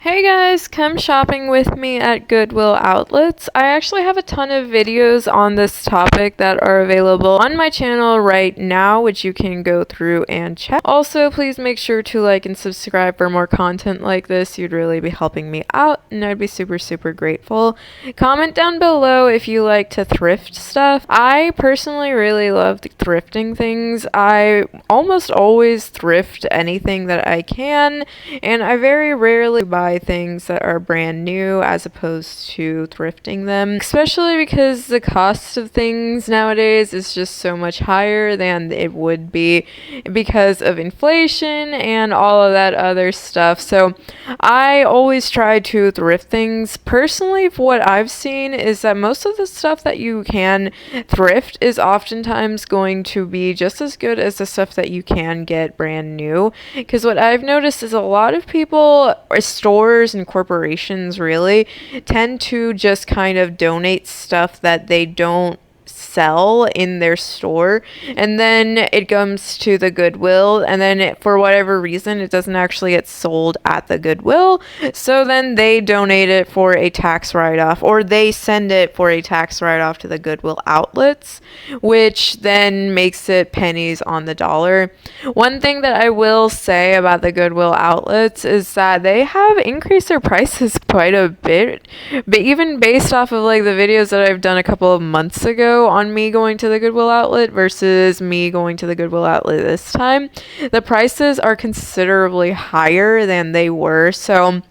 Hey guys, come shopping with me at Goodwill outlets. I actually have a ton of videos on this topic that are available on my channel right now, which you can go through and check. Also, please make sure to like and subscribe for more content like this. You'd really be helping me out, and I'd be super grateful. Comment down below if you like to thrift stuff. I personally really love thrifting things. I almost always thrift anything that I can, and I very rarely buy things that are brand new as opposed to thrifting them, especially because the cost of things nowadays is just so much higher than it would be because of inflation and all of that other stuff. So I always try to thrift things. Personally, what I've seen is that most of the stuff that you can thrift is oftentimes going to be just as good as the stuff that you can get brand new, because what I've noticed is a lot of people, or stores and corporations really, tend to just kind of donate stuff that they don't sell in their store, and then it comes to the Goodwill, and then for whatever reason it doesn't actually get sold at the Goodwill, so then they donate it for a tax write-off, or they send it for a tax write-off to the Goodwill outlets, which then makes it pennies on the dollar. One thing that I will say about the Goodwill outlets is that they have increased their prices quite a bit, but even based off of like the videos that I've done a couple of months ago on me going to the Goodwill outlet versus me going to the Goodwill outlet this time, the prices are considerably higher than they were. So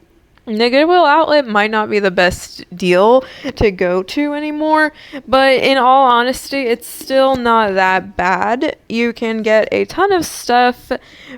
the Goodwill outlet might not be the best deal to go to anymore, but in all honesty, it's still not that bad. You can get a ton of stuff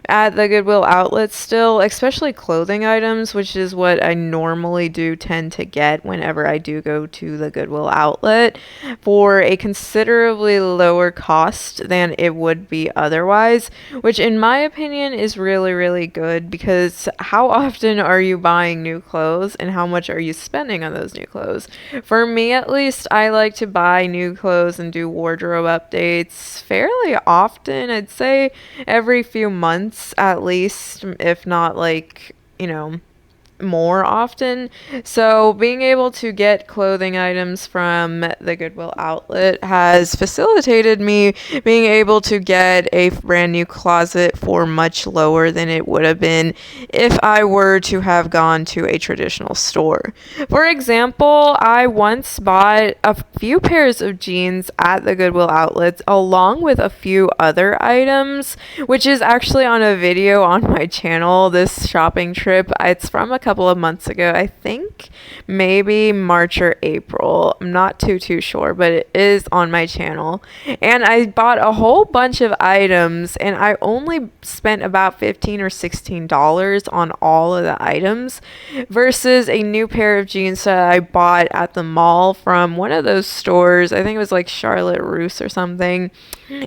at the Goodwill outlet still, especially clothing items, which is what I normally do tend to get whenever I do go to the Goodwill outlet, for a considerably lower cost than it would be otherwise, which in my opinion is really good, because how often are you buying new clothes and how much are you spending on those new clothes? For me at least, I like to buy new clothes and do wardrobe updates fairly often. I'd say every few months at least, if not like, more often. So being able to get clothing items from the Goodwill outlet has facilitated me being able to get a brand new closet for much lower than it would have been if I were to have gone to a traditional store. For example, I once bought a few pairs of jeans at the Goodwill outlets along with a few other items, which is actually on a video on my channel, this shopping trip. It's from a couple of months ago, I think maybe March or April. I'm not too sure, but it is on my channel. And I bought a whole bunch of items, and I only spent about $15 or $16 on all of the items, versus a new pair of jeans that I bought at the mall from one of those stores. I think it was like Charlotte Russe or something,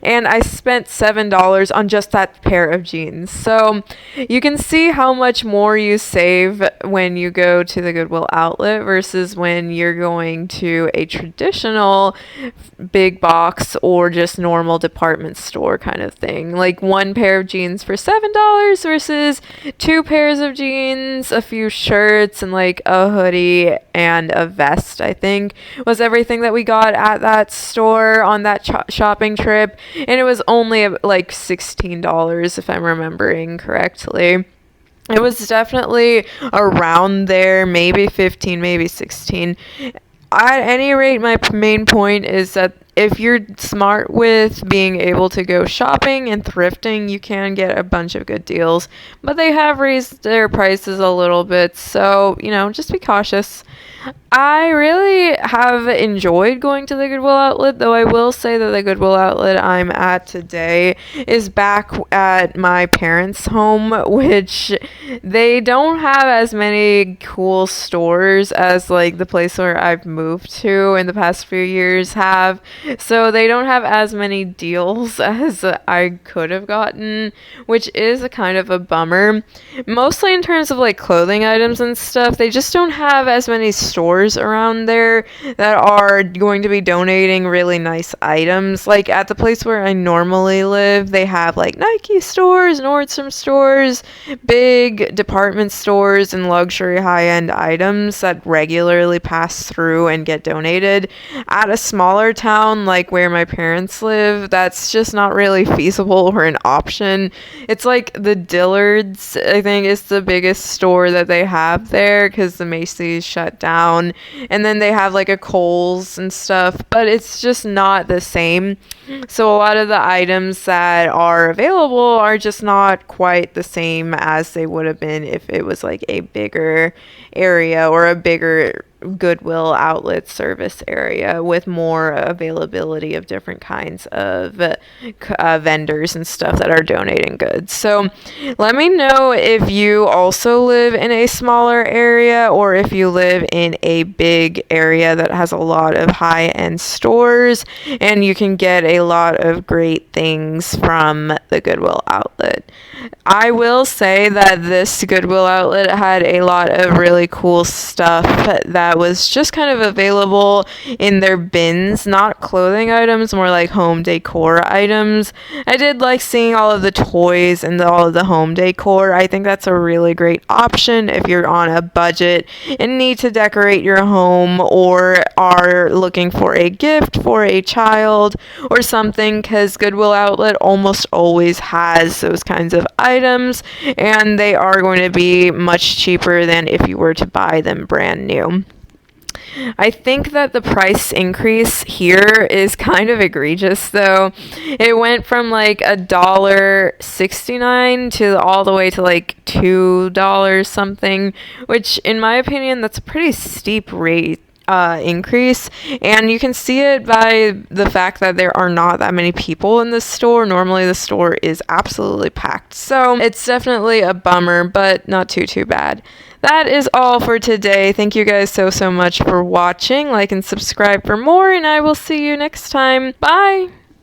and I spent $7 on just that pair of jeans. So you can see how much more you save when you go to the Goodwill outlet versus when you're going to a traditional big box or just normal department store kind of thing. Like one pair of jeans for $7 versus two pairs of jeans, a few shirts, and like a hoodie and a vest, I think was everything that we got at that store on that shopping trip. And it was only like $16 if I'm remembering correctly. It was definitely around there, maybe 15, maybe 16. At any rate, my main point is that if you're smart with being able to go shopping and thrifting, you can get a bunch of good deals, but they have raised their prices a little bit, so, just be cautious. I really have enjoyed going to the Goodwill outlet, though I will say that the Goodwill outlet I'm at today is back at my parents' home, which they don't have as many cool stores as like the place where I've moved to in the past few years have. So they don't have as many deals as I could have gotten, which is a kind of a bummer. Mostly in terms of like clothing items and stuff, they just don't have as many stores around there that are going to be donating really nice items. Like at the place where I normally live, they have like Nike stores, Nordstrom stores, big department stores, and luxury high-end items that regularly pass through and get donated. At a smaller town like where my parents live, that's just not really feasible or an option. It's like the Dillard's, I think, is the biggest store that they have there because the Macy's shut down, and then they have like a Kohl's and stuff, but it's just not the same. So a lot of the items that are available are just not quite the same as they would have been if it was like a bigger area or a bigger Goodwill outlet service area with more availability of different kinds of vendors and stuff that are donating goods. So let me know if you also live in a smaller area or if you live in a big area that has a lot of high-end stores and you can get a lot of great things from the Goodwill outlet. I will say that this Goodwill outlet had a lot of really cool stuff that was just kind of available in their bins, not clothing items, more like home decor items. I did like seeing all of the toys and all of the home decor. I think that's a really great option if you're on a budget and need to decorate your home or are looking for a gift for a child or something, because Goodwill outlet almost always has those kinds of items, and they are going to be much cheaper than if you were to buy them brand new. I think that the price increase here is kind of egregious though. It went from like $1.69 to all the way to like $2 something, which in my opinion, that's a pretty steep rate increase, and you can see it by the fact that there are not that many people in the store. Normally the store is absolutely packed, so it's definitely a bummer, but not too bad. That is all for today. Thank you guys so much for watching. Like and subscribe for more, and I will see you next time. Bye.